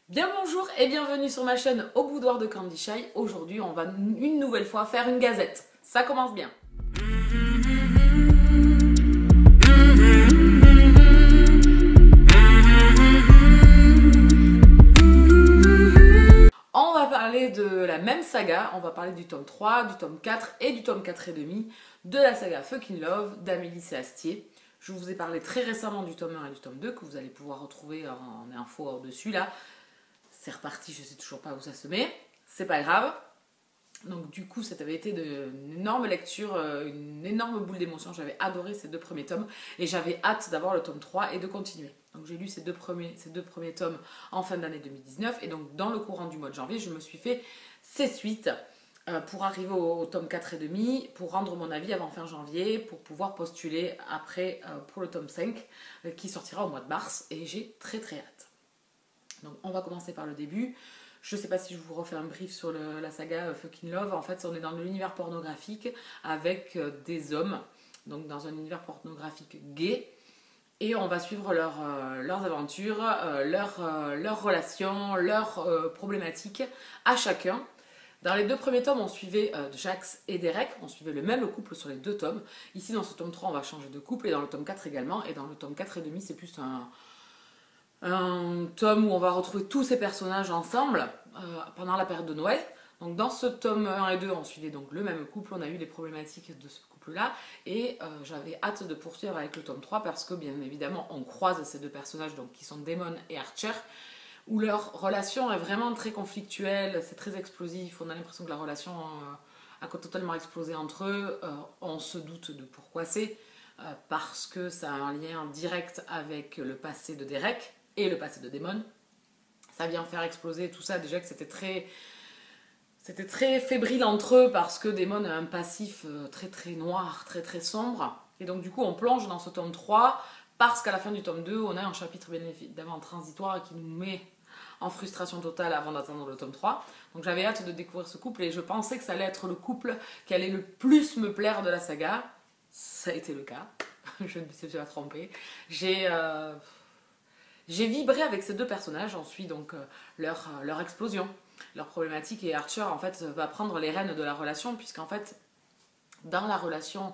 Bien bonjour et bienvenue sur ma chaîne Au Boudoir de Candy Shy. Aujourd'hui on va une nouvelle fois faire une gazette. Ça commence bien. On va parler de la même saga, on va parler du tome 3, du tome 4 et du tome 4 et demi de la saga Fucking Love d'Amélie C. Astier. Je vous ai parlé très récemment du tome 1 et du tome 2 que vous allez pouvoir retrouver en info au-dessus là. C'est reparti, je sais toujours pas où ça se met, c'est pas grave. Donc du coup, ça avait été une énorme lecture, une énorme boule d'émotion. J'avais adoré ces deux premiers tomes et j'avais hâte d'avoir le tome 3 et de continuer. Donc j'ai lu ces deux premiers tomes en fin d'année 2019 et donc dans le courant du mois de janvier, je me suis fait ces suites pour arriver au tome 4 et demi, pour rendre mon avis avant fin janvier, pour pouvoir postuler après pour le tome 5 qui sortira au mois de mars et j'ai très hâte. Donc on va commencer par le début. Je ne sais pas si je vous refais un brief sur la saga Fucking Love. En fait, on est dans l'univers pornographique avec des hommes, donc dans un univers pornographique gay. Et on va suivre leurs aventures, leurs relations, leurs problématiques à chacun. Dans les deux premiers tomes, on suivait Jax et Derek, on suivait le même couple sur les deux tomes. Ici, dans ce tome 3, on va changer de couple, et dans le tome 4 également. Et dans le tome 4 et demi, c'est plus un tome où on va retrouver tous ces personnages ensemble pendant la période de Noël. Donc dans ce tome 1 et 2, on suivait donc le même couple, on a eu les problématiques de ce couple-là, et j'avais hâte de poursuivre avec le tome 3 parce que bien évidemment on croise ces deux personnages donc, qui sont Damon et Archer, où leur relation est vraiment très conflictuelle, c'est très explosif, on a l'impression que la relation a totalement explosé entre eux, on se doute de pourquoi c'est, parce que ça a un lien direct avec le passé de Derek et le passé de Damon. Ça vient faire exploser tout ça, déjà que c'était très fébrile entre eux parce que Damon a un passif très noir, très sombre. Et donc du coup on plonge dans ce tome 3 parce qu'à la fin du tome 2 on a un chapitre bien évidemment transitoire qui nous met en frustration totale avant d'atteindre le tome 3. Donc j'avais hâte de découvrir ce couple et je pensais que ça allait être le couple qui allait le plus me plaire de la saga. Ça a été le cas, je ne me suis pas trompée. J'ai vibré avec ces deux personnages, on suit donc leur explosion, leur problématique, et Archer en fait va prendre les rênes de la relation, puisqu'en fait dans la relation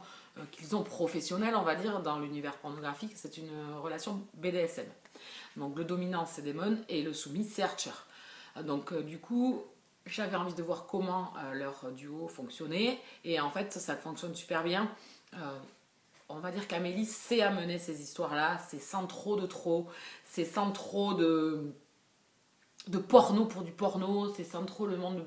qu'ils ont professionnelle, on va dire, dans l'univers pornographique, c'est une relation BDSM. Donc le dominant c'est Damon et le soumis c'est Archer. Donc du coup j'avais envie de voir comment leur duo fonctionnait, et en fait ça fonctionne super bien. On va dire qu'Amélie sait amener ces histoires-là, c'est sans trop de trop, c'est sans trop de porno pour du porno, c'est sans trop le monde de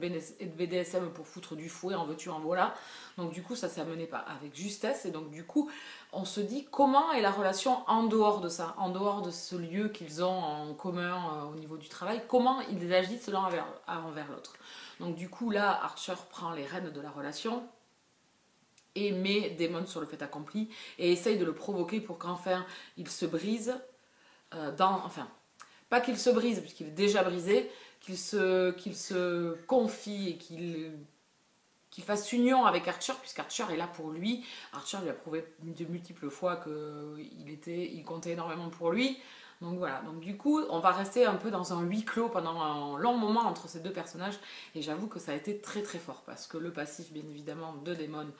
BDSM pour foutre du fouet, en veux-tu, en voilà. Donc du coup, ça s'est amené pas avec justesse, et donc du coup, on se dit comment est la relation en dehors de ça, en dehors de ce lieu qu'ils ont en commun au niveau du travail, comment ils agissent l'un envers l'autre. Donc du coup, là, Archer prend les rênes de la relation, et met Damon sur le fait accompli et essaye de le provoquer pour qu'enfin il se brise enfin, pas qu'il se brise puisqu'il est déjà brisé, qu'il se confie et qu'il fasse union avec Archer, puisqu'Archer est là pour lui. Archer lui a prouvé de multiples fois qu'il comptait énormément pour lui. Donc voilà, donc du coup on va rester un peu dans un huis clos pendant un long moment entre ces deux personnages, et j'avoue que ça a été très fort parce que le passif bien évidemment de Damon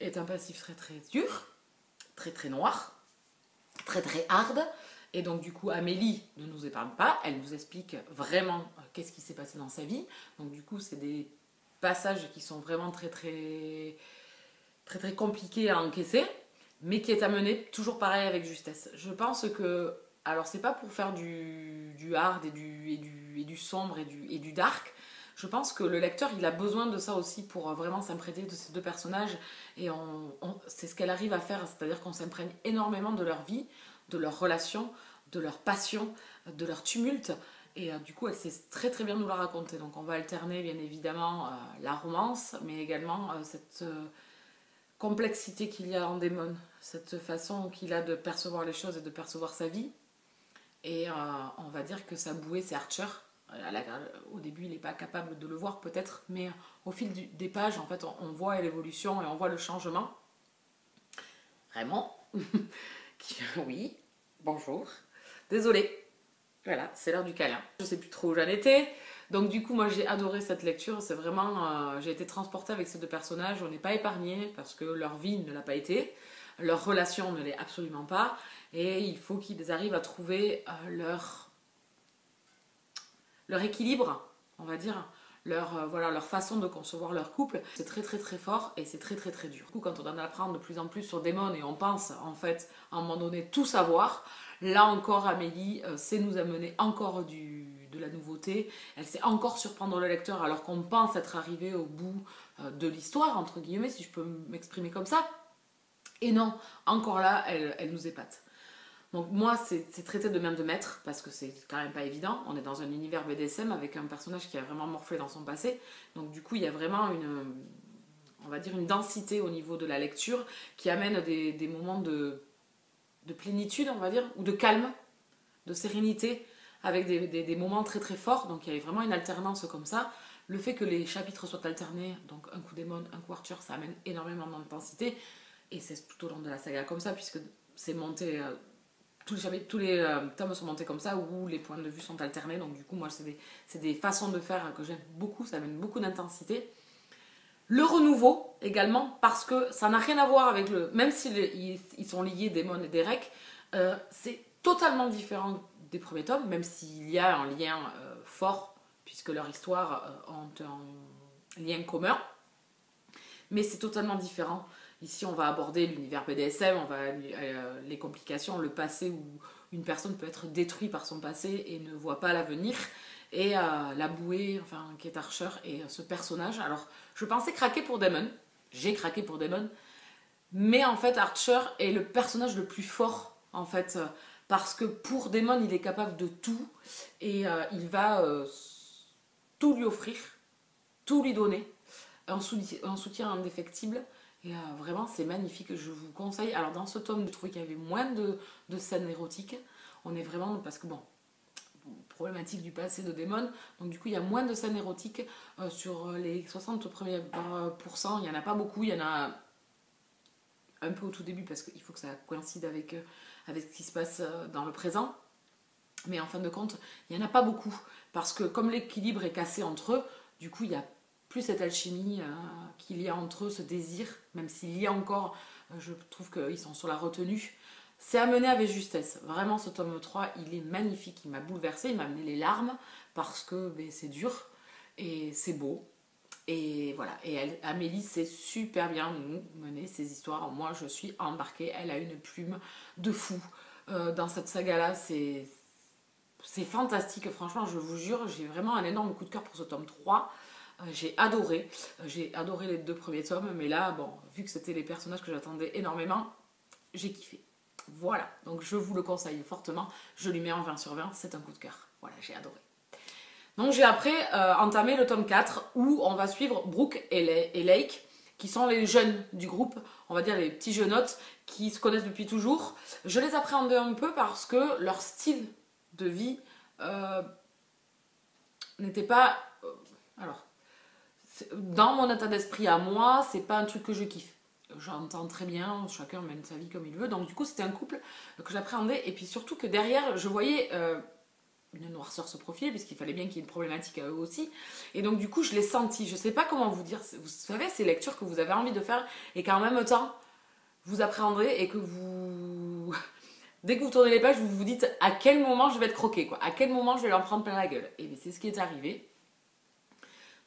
est un passif très dur, très noir, très hard. Et donc du coup Amélie ne nous épargne pas, elle nous explique vraiment qu'est-ce qui s'est passé dans sa vie. Donc du coup c'est des passages qui sont vraiment très compliqués à encaisser, mais qui est amené toujours pareil avec justesse. Je pense que, alors c'est pas pour faire du hard et du sombre et du dark. Je pense que le lecteur, il a besoin de ça aussi pour vraiment s'imprégner de ces deux personnages. Et c'est ce qu'elle arrive à faire, c'est-à-dire qu'on s'imprègne énormément de leur vie, de leurs relations, de leur passion, de leur tumulte. Et du coup, elle sait très bien nous la raconter. Donc on va alterner bien évidemment la romance, mais également cette complexité qu'il y a en Damon, cette façon qu'il a de percevoir les choses et de percevoir sa vie. Et on va dire que sa bouée, c'est Archer. Au début, il n'est pas capable de le voir peut-être, mais au fil des pages, en fait, on voit l'évolution et on voit le changement. Vraiment. Oui, bonjour. Désolée. Voilà, c'est l'heure du câlin. Je sais plus trop où j'en étais. Donc du coup, moi j'ai adoré cette lecture. C'est vraiment, j'ai été transportée avec ces deux personnages. On n'est pas épargnés parce que leur vie ne l'a pas été. Leur relation ne l'est absolument pas. Et il faut qu'ils arrivent à trouver leur équilibre, on va dire. Voilà, leur façon de concevoir leur couple. C'est très très très fort et c'est très très très dur. Du coup, quand on en apprend de plus en plus sur Damon et on pense en fait à un moment donné tout savoir, là encore Amélie sait nous amener encore de la nouveauté. Elle sait encore surprendre le lecteur alors qu'on pense être arrivé au bout de l'histoire, entre guillemets, si je peux m'exprimer comme ça. Et non, encore là, elle nous épate. Donc moi, c'est traité de main de maître, parce que c'est quand même pas évident. On est dans un univers BDSM avec un personnage qui a vraiment morflé dans son passé. Donc du coup, il y a vraiment on va dire une densité au niveau de la lecture qui amène des moments de plénitude, on va dire, ou de calme, de sérénité, avec des moments très très forts. Donc il y a vraiment une alternance comme ça. Le fait que les chapitres soient alternés, donc un coup Damon, un coup Arthur, ça amène énormément d'intensité. Et c'est tout au long de la saga comme ça, puisque c'est monté... tous les tomes sont montés comme ça, où les points de vue sont alternés. Donc du coup, moi, c'est des façons de faire que j'aime beaucoup. Ça amène beaucoup d'intensité. Le renouveau, également, parce que ça n'a rien à voir avec le... Même s'ils sont liés, Damon et Derek, c'est totalement différent des premiers tomes, même s'il y a un lien fort, puisque leur histoire ont un lien commun. Mais c'est totalement différent. Ici, on va aborder l'univers BDSM, les complications, le passé où une personne peut être détruite par son passé et ne voit pas l'avenir. Et la bouée, enfin, qui est Archer, et ce personnage. Alors, je pensais craquer pour Damon. J'ai craqué pour Damon. Mais en fait, Archer est le personnage le plus fort, en fait. Parce que pour Damon, il est capable de tout. Et il va tout lui offrir, tout lui donner. Un soutien indéfectible. Et vraiment, c'est magnifique, je vous conseille. Alors, dans ce tome, je trouvais qu'il y avait moins de scènes érotiques. On est vraiment... Parce que, bon, problématique du passé de Damon. Donc, du coup, il y a moins de scènes érotiques. Sur les 60 premiers pourcents, il n'y en a pas beaucoup. Il y en a un peu au tout début, parce qu'il faut que ça coïncide avec ce qui se passe dans le présent. Mais en fin de compte, il n'y en a pas beaucoup. Parce que, comme l'équilibre est cassé entre eux, du coup, il y a plus cette alchimie qu'il y a entre eux, ce désir, même s'il y a encore, je trouve qu'ils sont sur la retenue. C'est amené avec justesse. Vraiment, ce tome 3, il est magnifique. Il m'a bouleversée, il m'a amené les larmes, parce que c'est dur, et c'est beau. Et voilà, et Amélie sait super bien nous mener ces histoires. Moi, je suis embarquée, elle a une plume de fou. Dans cette saga-là, c'est fantastique, franchement, je vous jure, j'ai vraiment un énorme coup de cœur pour ce tome 3. J'ai adoré les deux premiers tomes, mais là, bon, vu que c'était les personnages que j'attendais énormément, j'ai kiffé. Voilà, donc je vous le conseille fortement, je lui mets un 20 sur 20, c'est un coup de cœur. Voilà, j'ai adoré. Donc j'ai après entamé le tome 4, où on va suivre Brooke et Lake, qui sont les jeunes du groupe, on va dire les petits jeunottes, qui se connaissent depuis toujours. Je les appréhendais un peu parce que leur style de vie n'était pas... alors, dans mon état d'esprit à moi, c'est pas un truc que je kiffe. J'entends très bien, chacun mène sa vie comme il veut. Donc du coup, c'était un couple que j'appréhendais. Et puis surtout que derrière, je voyais une noirceur se profiler, puisqu'il fallait bien qu'il y ait une problématique à eux aussi. Et donc du coup, je l'ai senti. Je sais pas comment vous dire. Vous savez, ces lectures que vous avez envie de faire et qu'en même temps, vous appréhenderez et que vous... Dès que vous tournez les pages, vous vous dites à quel moment je vais être croqué, quoi. À quel moment je vais leur prendre plein la gueule. Et c'est ce qui est arrivé.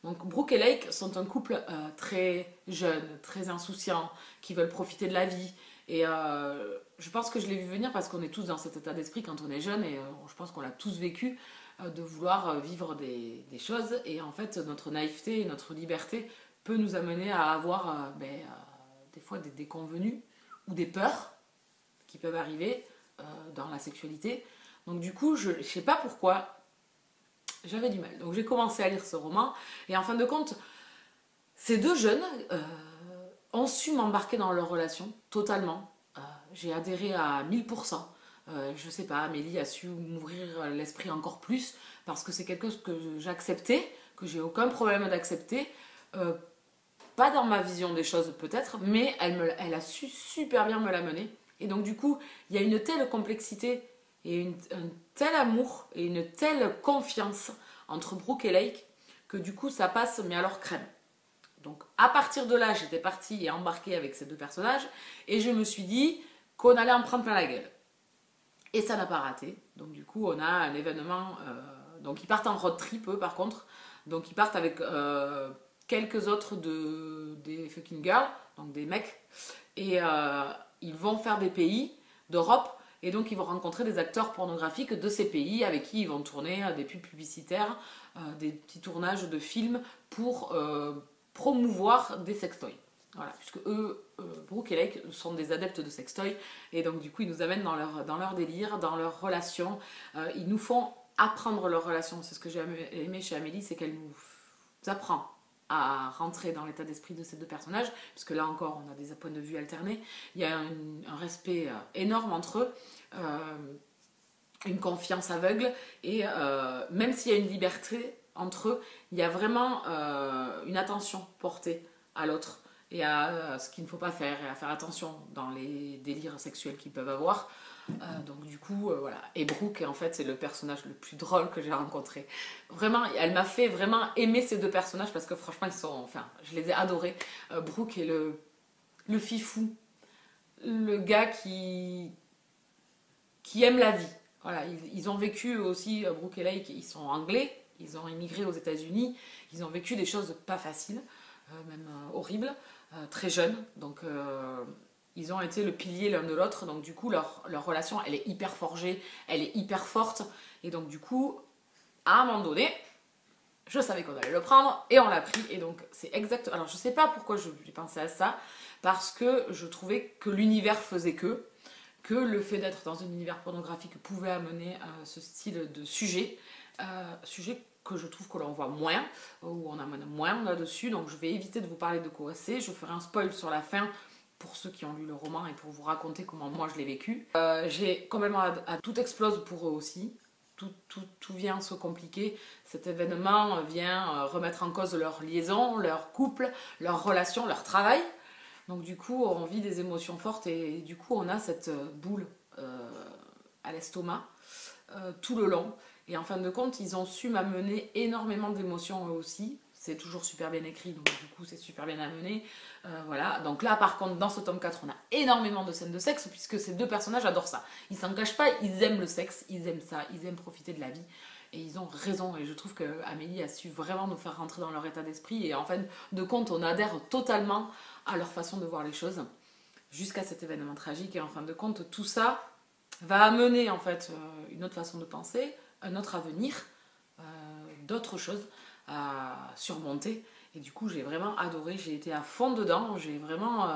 Donc Brooke et Lake sont un couple très jeune, très insouciant, qui veulent profiter de la vie. Et je pense que je l'ai vu venir parce qu'on est tous dans cet état d'esprit quand on est jeune, et je pense qu'on l'a tous vécu, de vouloir vivre des choses. Et en fait, notre naïveté et notre liberté peut nous amener à avoir des fois des déconvenus ou des peurs qui peuvent arriver dans la sexualité. Donc du coup, je ne sais pas pourquoi, j'avais du mal. Donc j'ai commencé à lire ce roman, et en fin de compte, ces deux jeunes ont su m'embarquer dans leur relation totalement. J'ai adhéré à 1000%. Je sais pas, Amélie a su m'ouvrir l'esprit encore plus, parce que c'est quelque chose que j'acceptais, que j'ai aucun problème d'accepter. Pas dans ma vision des choses peut-être, mais elle a su super bien me l'amener. Et donc du coup, il y a une telle complexité et un tel amour et une telle confiance entre Brooke et Lake que du coup ça passe, mais alors crème. Donc à partir de là, j'étais partie et embarquée avec ces deux personnages et je me suis dit qu'on allait en prendre plein la gueule. Et ça n'a pas raté. Donc du coup, on a un événement. Donc ils partent en road trip, eux, par contre. Donc ils partent avec quelques autres des fucking girls, donc des mecs. Et ils vont faire des pays d'Europe. Et donc ils vont rencontrer des acteurs pornographiques de ces pays avec qui ils vont tourner des pubs publicitaires, des petits tournages de films pour promouvoir des sextoys. Voilà, puisque eux, Brooke et Lake, sont des adeptes de sextoy, et donc du coup ils nous amènent dans leur délire, dans leur relation. Ils nous font apprendre leur relation. C'est ce que j'ai aimé chez Amélie, c'est qu'elle nous apprend à rentrer dans l'état d'esprit de ces deux personnages, puisque là encore on a des points de vue alternés. Il y a un respect énorme entre eux, une confiance aveugle, et même s'il y a une liberté entre eux, il y a vraiment une attention portée à l'autre et à ce qu'il ne faut pas faire, et à faire attention dans les délires sexuels qu'ils peuvent avoir. Donc du coup, voilà. Et Brooke, en fait, c'est le personnage le plus drôle que j'ai rencontré. Vraiment, elle m'a fait vraiment aimer ces deux personnages parce que franchement, ils sont... Enfin, je les ai adorés. Brooke est le fifou, le gars qui aime la vie. Voilà, ils ont vécu aussi, Brooke et Lake, ils sont anglais, ils ont immigré aux États-Unis, ils ont vécu des choses pas faciles, même horribles, très jeunes. Donc ils ont été le pilier l'un de l'autre, donc du coup leur relation elle est hyper forgée, elle est hyper forte, et donc du coup à un moment donné je savais qu'on allait le prendre et on l'a pris, et donc c'est exact. Alors je sais pas pourquoi j'ai pensé à ça, parce que je trouvais que l'univers faisait que le fait d'être dans un univers pornographique pouvait amener ce style de sujet, sujet que je trouve que l'on voit moins, ou on amène moins là-dessus, donc je vais éviter de vous parler de quoi c'est. Je ferai un spoil sur la fin pour ceux qui ont lu le roman et pour vous raconter comment moi je l'ai vécu. J'ai complètement tout explose pour eux aussi. Tout vient se compliquer. Cet événement vient remettre en cause leur liaison, leur couple, leur relation, leur travail. Donc du coup, on vit des émotions fortes, et du coup, on a cette boule à l'estomac tout le long. Et en fin de compte, ils ont su m'amener énormément d'émotions eux aussi. C'est toujours super bien écrit, donc du coup, c'est super bien amené. Voilà. Donc là, par contre, dans ce tome 4, on a énormément de scènes de sexe, puisque ces deux personnages adorent ça. Ils s'en cachent pas, ils aiment le sexe, ils aiment ça, ils aiment profiter de la vie. Et ils ont raison, et je trouve qu'Amélie a su vraiment nous faire rentrer dans leur état d'esprit, et en fin de compte, on adhère totalement à leur façon de voir les choses, jusqu'à cet événement tragique. Et en fin de compte, tout ça va amener en fait une autre façon de penser, un autre avenir, d'autres choses à surmonter. Et du coup, j'ai vraiment adoré, j'ai été à fond dedans, j'ai vraiment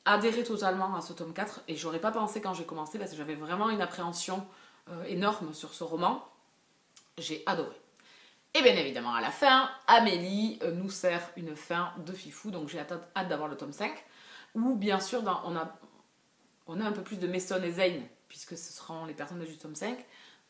adhéré totalement à ce tome 4, et j'aurais pas pensé quand j'ai commencé, parce que j'avais vraiment une appréhension énorme sur ce roman. J'ai adoré. Et bien évidemment, à la fin, Amélie nous sert une fin de fifou, donc j'ai hâte d'avoir le tome 5, où bien sûr on a un peu plus de Mason et Zane, puisque ce seront les personnages du tome 5.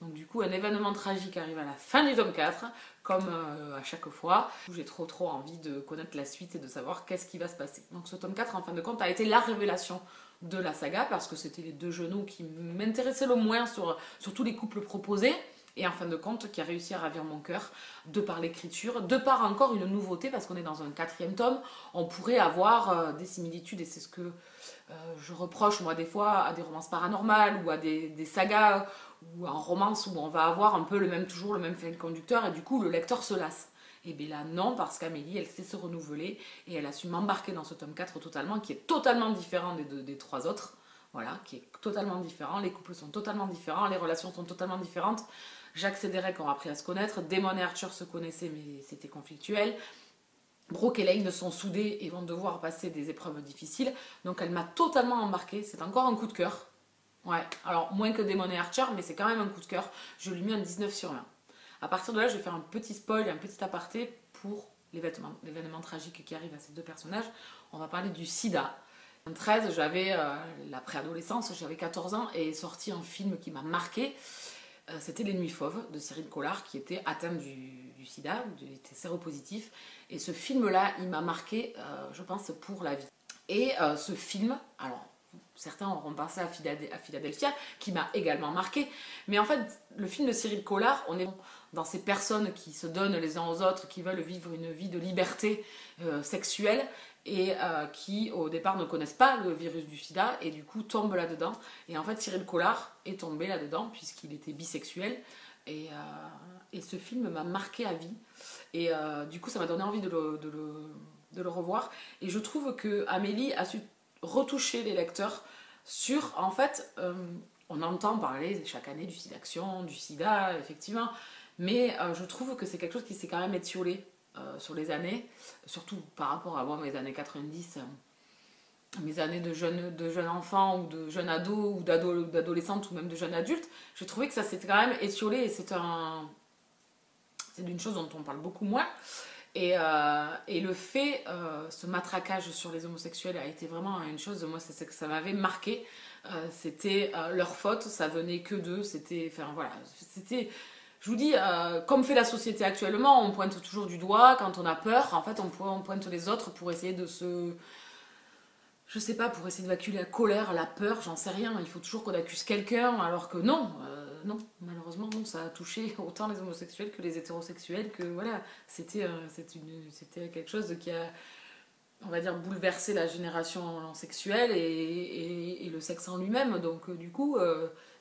Donc du coup, un événement tragique arrive à la fin du tome 4, comme à chaque fois. J'ai trop envie de connaître la suite et de savoir qu'est-ce qui va se passer. Donc ce tome 4, en fin de compte, a été la révélation de la saga, parce que c'était les deux genoux qui m'intéressaient le moins sur tous les couples proposés. Et en fin de compte, qui a réussi à ravir mon cœur, de par l'écriture, de par encore une nouveauté, parce qu'on est dans un 4e tome, on pourrait avoir des similitudes, et c'est ce que je reproche moi des fois à des romances paranormales, ou à des sagas, ou en romance où on va avoir un peu toujours le même fil conducteur, et du coup le lecteur se lasse. Et bien là non, parce qu'Amélie elle sait se renouveler, et elle a su m'embarquer dans ce tome 4 totalement, qui est totalement différent des trois autres. Voilà, qui est totalement différent, les couples sont totalement différents, les relations sont totalement différentes. Jacques et Derek ont appris à se connaître, Damon et Archer se connaissaient mais c'était conflictuel. Brooke et Lane sont soudés et vont devoir passer des épreuves difficiles. Donc elle m'a totalement embarquée, c'est encore un coup de cœur. Ouais, alors moins que Damon et Archer, mais c'est quand même un coup de cœur. Je lui mets un 19 sur 20. À partir de là, je vais faire un petit spoil, un petit aparté pour l'événement tragique qui arrive à ces deux personnages. On va parler du sida. En 2013, j'avais la préadolescence, j'avais 14 ans, et est sorti un film qui m'a marqué. C'était Les Nuits Fauves de Cyril Collard, qui était atteint du sida, il était séropositif. Et ce film-là, il m'a marqué, je pense, pour la vie. Et ce film, alors certains auront pensé à Philadelphia, qui m'a également marqué. Mais en fait, le film de Cyril Collard, on est dans ces personnes qui se donnent les uns aux autres, qui veulent vivre une vie de liberté sexuelle, et qui au départ ne connaissent pas le virus du sida et du coup tombent là-dedans. Et en fait Cyril Collard est tombé là-dedans puisqu'il était bisexuel et ce film m'a marqué à vie et du coup ça m'a donné envie de le revoir et je trouve que Amélie a su retoucher les lecteurs sur en fait on entend parler chaque année du SIDAction, du sida effectivement, mais je trouve que c'est quelque chose qui s'est quand même étiolé sur les années, surtout par rapport à moi, mes années 90, mes années de jeune enfant ou de jeune ado ou d'adolescente ou même de jeune adulte, j'ai trouvé que ça s'était quand même étiolé et c'est une chose dont on parle beaucoup moins. Et le fait, ce matraquage sur les homosexuels a été vraiment une chose, moi c'est que ça m'avait marqué, c'était leur faute, ça venait que d'eux, c'était, enfin voilà, c'était... Je vous dis, comme fait la société actuellement, on pointe toujours du doigt quand on a peur. En fait, on pointe les autres pour essayer de se... Je sais pas, pour essayer d'évacuer la colère, la peur, j'en sais rien. Il faut toujours qu'on accuse quelqu'un, alors que non. Non, malheureusement, non, ça a touché autant les homosexuels que les hétérosexuels, que voilà, c'était quelque chose qui a, on va dire, bouleversé la génération sexuelle et le sexe en lui-même. Donc, du coup,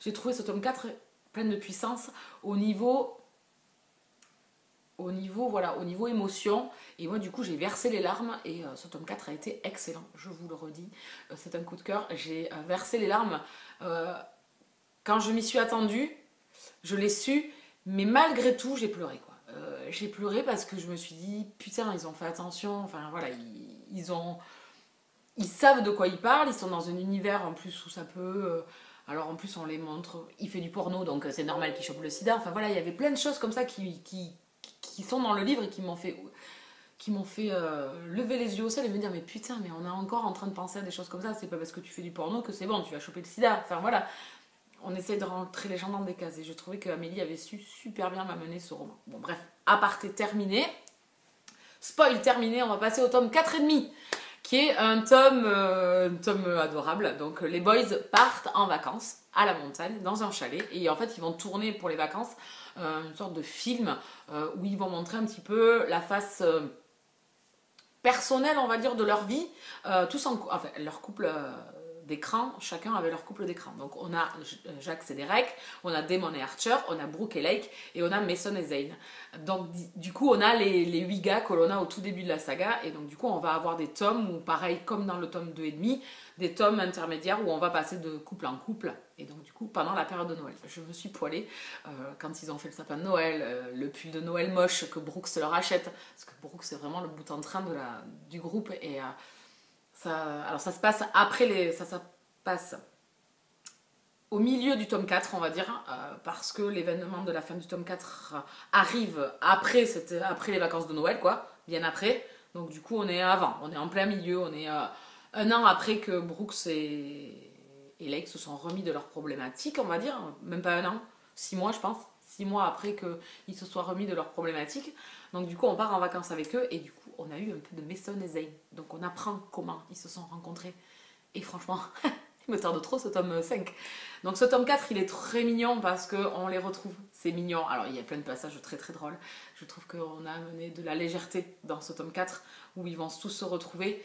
j'ai trouvé ce tome 4 pleine de puissance au niveau émotion et moi du coup j'ai versé les larmes et ce tome 4 a été excellent, je vous le redis, c'est un coup de cœur, j'ai versé les larmes quand je m'y suis attendue, je l'ai su, mais malgré tout j'ai pleuré quoi. J'ai pleuré parce que je me suis dit putain ils ont fait attention, enfin voilà, ils savent de quoi ils parlent, ils sont dans un univers en plus où ça peut... alors en plus on les montre, il fait du porno donc c'est normal qu'il chope le sida, enfin voilà, il y avait plein de choses comme ça qui sont dans le livre et qui m'ont fait lever les yeux au ciel et me dire mais putain mais on est encore en train de penser à des choses comme ça, c'est pas parce que tu fais du porno que c'est bon, tu vas choper le sida, enfin voilà. On essaie de rentrer les gens dans des cases et je trouvais qu'Amélie avait su super bien m'amener ce roman. Bon bref, aparté terminé, spoil terminé, on va passer au tome 4,5 qui est un tome adorable. Donc les boys partent en vacances à la montagne, dans un chalet, et en fait ils vont tourner pour les vacances une sorte de film où ils vont montrer un petit peu la face personnelle, on va dire, de leur vie, tous enfin, leur couple d'écran, chacun avait leur couple d'écran. Donc on a Jax et Derek, on a Damon et Archer, on a Brooke et Lake, et on a Mason et Zane. Donc du coup on a les 8 gars que l'on a au tout début de la saga, et donc du coup on va avoir des tomes où pareil comme dans le tome 2,5, des tomes intermédiaires où on va passer de couple en couple, et donc du coup pendant la période de Noël. Je me suis poilée quand ils ont fait le sapin de Noël, le pull de Noël moche que Brooke se leur achète, parce que Brooke c'est vraiment le bout en train du groupe, et alors ça se passe ça passe au milieu du tome 4 on va dire, parce que l'événement de la fin du tome 4 arrive après les vacances de Noël quoi, bien après, donc du coup on est avant, on est en plein milieu, on est un an après que Brooks et Lake se sont remis de leurs problématiques, on va dire, même pas un an, 6 mois je pense, 6 mois après qu'ils se soient remis de leurs problématiques. Donc du coup on part en vacances avec eux et du coup on a eu un peu de Mason et Zane. Donc on apprend comment ils se sont rencontrés. Et franchement, il me tarde trop ce tome 5. Donc ce tome 4 il est très mignon parce qu'on les retrouve, c'est mignon. Alors il y a plein de passages très très drôles. Je trouve qu'on a amené de la légèreté dans ce tome 4 où ils vont tous se retrouver,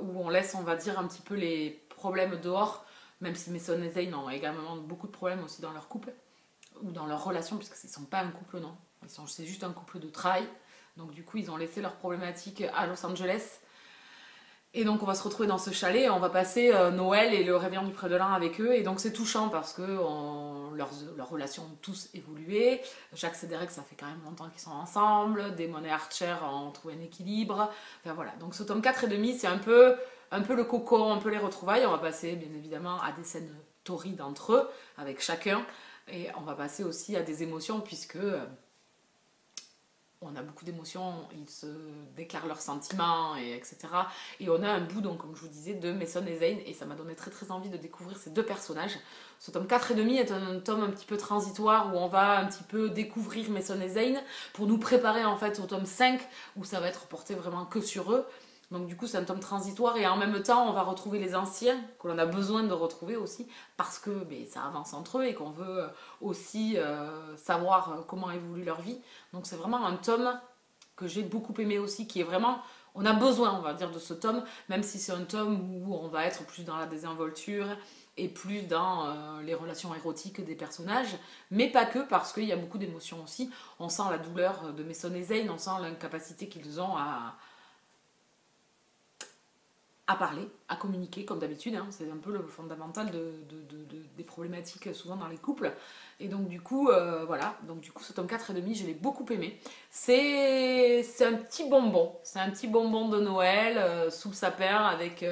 où on laisse on va dire un petit peu les problèmes dehors, même si Mason et Zane ont également beaucoup de problèmes aussi dans leur couple ou dans leur relation, puisque ils ne sont pas un couple non, c'est juste un couple de travail. Donc du coup ils ont laissé leurs problématiques à Los Angeles. Et donc on va se retrouver dans ce chalet, on va passer Noël et le réveillon du Pré de l'An avec eux. Et donc c'est touchant parce que leurs relations ont tous évolué. Jax et Derek, ça fait quand même longtemps qu'ils sont ensemble. Damon et Archer ont trouvé un équilibre. Enfin voilà, donc ce tome 4,5 c'est un peu le cocon, un peu les retrouvailles. On va passer bien évidemment à des scènes torrides entre eux, avec chacun. Et on va passer aussi à des émotions puisque... on a beaucoup d'émotions, ils se déclarent leurs sentiments, etc. Et on a un bout, donc, comme je vous disais, de Mason et Zane, et ça m'a donné très très envie de découvrir ces deux personnages. Ce tome 4,5 est un tome un petit peu transitoire, où on va un petit peu découvrir Mason et Zane, pour nous préparer en fait au tome 5, où ça va être porté vraiment que sur eux. Donc du coup c'est un tome transitoire et en même temps on va retrouver les anciens que l'on a besoin de retrouver aussi parce que ça avance entre eux et qu'on veut aussi savoir comment évolue leur vie. Donc c'est vraiment un tome que j'ai beaucoup aimé aussi, qui est vraiment... On a besoin, on va dire, de ce tome, même si c'est un tome où on va être plus dans la désinvolture et plus dans les relations érotiques des personnages, mais pas que, parce qu'il y a beaucoup d'émotions aussi. On sent la douleur de Mason et Zane, on sent l'incapacité qu'ils ont à parler, à communiquer, comme d'habitude, hein. C'est un peu le fondamental des problématiques souvent dans les couples. Et donc du coup, voilà, donc du coup ce tome 4 et demi, je l'ai beaucoup aimé. C'est un petit bonbon, c'est un petit bonbon de Noël sous le sapin avec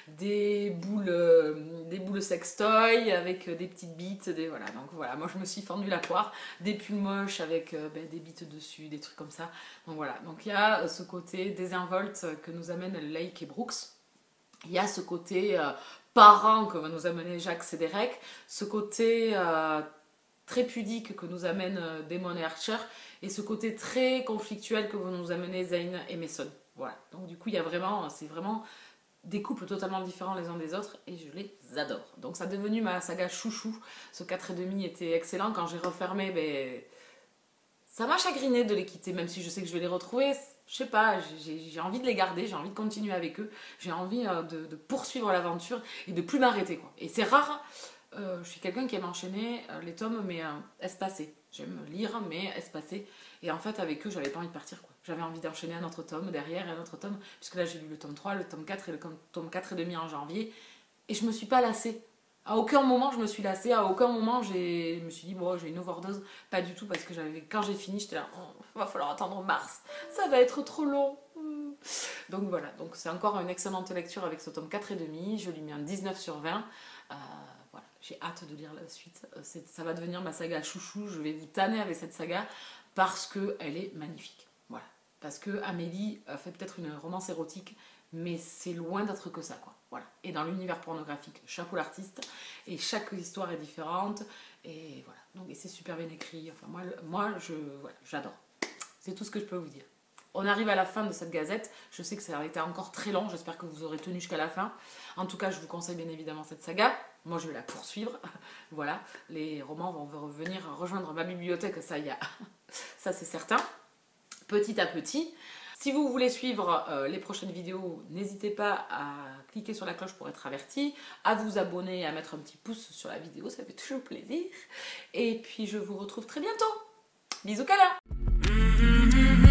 des boules sextoy, avec des petites bites, voilà. Donc voilà, moi je me suis fendu la poire, des pulls moches avec des bites dessus, des trucs comme ça. Donc voilà, donc il y a ce côté désinvolte que nous amènent Lake et Brooks. Il y a ce côté parent que va nous amener Jacques Sédérec, ce côté très pudique que nous amène Damon et Archer, et ce côté très conflictuel que vont nous amener Zane et Mason. Voilà, donc du coup il y a vraiment, c'est vraiment des couples totalement différents les uns des autres et je les adore. Donc ça est devenu ma saga chouchou. Ce 4 et demi était excellent. Quand j'ai refermé, ça m'a chagriné de les quitter, même si je sais que je vais les retrouver. Je sais pas, j'ai envie de les garder, j'ai envie de continuer avec eux, j'ai envie de poursuivre l'aventure et de plus m'arrêter, quoi. Et c'est rare, je suis quelqu'un qui aime enchaîner les tomes, mais espacés. J'aime lire, mais espacés. Et en fait, avec eux, j'avais pas envie de partir, quoi. J'avais envie d'enchaîner un autre tome derrière, un autre tome, puisque là j'ai lu le tome 3, le tome 4 et le tome 4 et demi en janvier. Et je me suis pas lassée. À aucun moment je me suis lassée, à aucun moment je me suis dit bon j'ai une overdose, pas du tout, parce que quand j'ai fini j'étais là, va falloir attendre mars, ça va être trop long. Donc voilà, donc c'est encore une excellente lecture avec ce tome 4 et demi, je lui mets un 19 sur 20. Voilà, j'ai hâte de lire la suite, ça va devenir ma saga chouchou, je vais vous tanner avec cette saga parce qu'elle est magnifique. Voilà, parce que Amélie fait peut-être une romance érotique, mais c'est loin d'être que ça, quoi. Voilà. Et dans l'univers pornographique, chapeau l'artiste, et chaque histoire est différente, et voilà. Donc, et c'est super bien écrit. Enfin, moi j'adore. C'est tout ce que je peux vous dire. On arrive à la fin de cette gazette. Je sais que ça a été encore très long. J'espère que vous aurez tenu jusqu'à la fin. En tout cas, je vous conseille bien évidemment cette saga. Moi, je vais la poursuivre. Voilà. Les romans vont revenir rejoindre ma bibliothèque. Ça c'est certain. Petit à petit. Si vous voulez suivre les prochaines vidéos, n'hésitez pas à cliquer sur la cloche pour être averti, à vous abonner et à mettre un petit pouce sur la vidéo, ça fait toujours plaisir. Et puis je vous retrouve très bientôt. Bisous câlins.